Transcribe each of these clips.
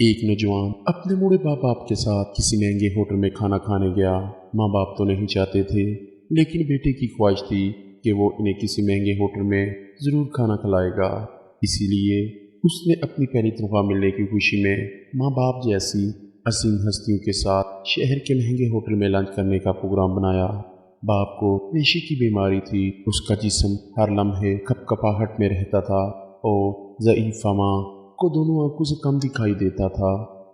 एक नौजवान अपने बूढ़े माँ बाप के साथ किसी महंगे होटल में खाना खाने गया। माँ बाप तो नहीं चाहते थे, लेकिन बेटे की ख्वाहिश थी कि वो इन्हें किसी महंगे होटल में ज़रूर खाना खिलाएगा। इसीलिए उसने अपनी पहली तनख्वाह मिलने की खुशी में माँ बाप जैसी असीम हस्तियों के साथ शहर के महंगे होटल में लंच करने का प्रोग्राम बनाया। बाप को रेशे की बीमारी थी, उसका जिस्म हर लम्हे कपकपाहट में रहता था और ज़ईफ़ा माँ को दोनों आंखों से कम दिखाई देता था।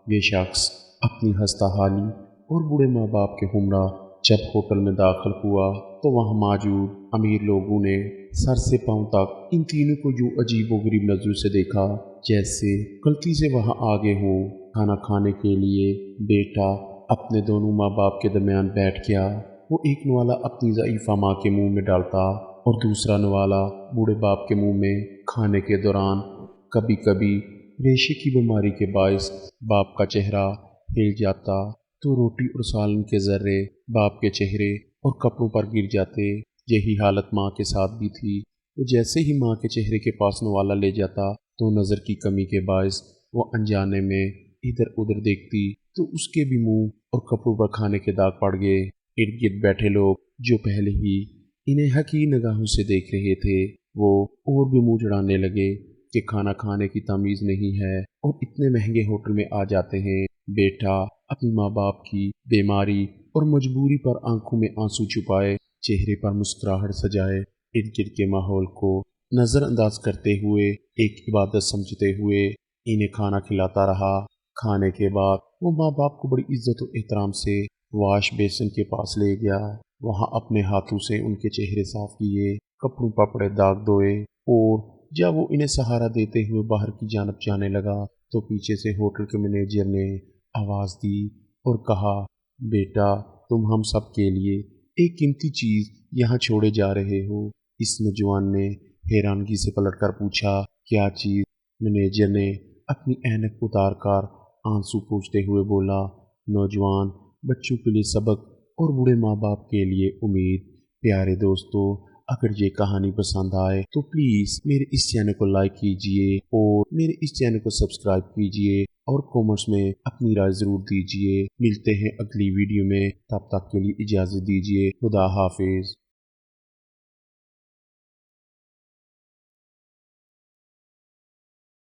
ये शख्स अपनी हंसता-हाली और बूढ़े माँ बाप के हमरा जब होटल में दाखिल हुआ तो वहाँ मौजूद अमीर लोगों ने सर से पांव तक इन तीनों को यूं अजीबोगरीब नजरों से देखा जैसे गलती से वहाँ आ गए हों। खाना खाने के लिए बेटा अपने दोनों माँ बाप के दरमियान बैठ गया। वो एक नवाला अपनी ज़ईफ़ा माँ के मुंह में डालता और दूसरा नवाला बूढ़े बाप के मुंह में। खाने के दौरान कभी कभी रेशे की बीमारी के बायस बाप का चेहरा हिल जाता तो रोटी और सालन के जर्रे बाप के चेहरे और कपड़ों पर गिर जाते। यही हालत माँ के साथ भी थी। तो जैसे ही माँ के चेहरे के पास नवाला ले जाता तो नज़र की कमी के बायस वो अनजाने में इधर उधर देखती तो उसके भी मुंह और कपड़ों पर खाने के दाग पड़ गए। इर्द गिर्द बैठे लोग जो पहले ही इन्हें हकीर निगाहों से देख रहे थे वो और भी मुंह चढ़ाने लगे कि खाना खाने की तमीज़ नहीं है और इतने महंगे होटल में आ जाते हैं। बेटा अपनी माँ बाप की बीमारी और मजबूरी पर आंखों में आंसू छुपाए, चेहरे पर मुस्कुराहट सजाए, इर्द गिर्द के माहौल को नज़रअंदाज करते हुए एक इबादत समझते हुए इन्हें खाना खिलाता रहा। खाने के बाद वो माँ बाप को बड़ी इज्जत और एहतराम से वाश बेसिन के पास ले गया। वहाँ अपने हाथों से उनके चेहरे साफ किए, कपड़ों पर पड़े दाग धोए और जब वो इन्हें सहारा देते हुए बाहर की जानब जाने लगा तो पीछे से होटल के मैनेजर ने आवाज़ दी और कहा, बेटा तुम हम सब के लिए एक कीमती चीज़ यहाँ छोड़े जा रहे हो। इस नौजवान ने हैरानगी से पलटकर पूछा, क्या चीज़? मैनेजर ने अपनी ऐनक उतार कर आंसू पोंछते हुए बोला, नौजवान बच्चों के लिए सबक और बूढ़े माँ बाप के लिए उम्मीद। प्यारे दोस्तों, अगर ये कहानी पसंद आए तो प्लीज़ मेरे इस चैनल को लाइक कीजिए और मेरे इस चैनल को सब्सक्राइब कीजिए और कमेंट्स में अपनी राय ज़रूर दीजिए। मिलते हैं अगली वीडियो में, तब तक के लिए इजाज़त दीजिए। खुदा हाफिज़।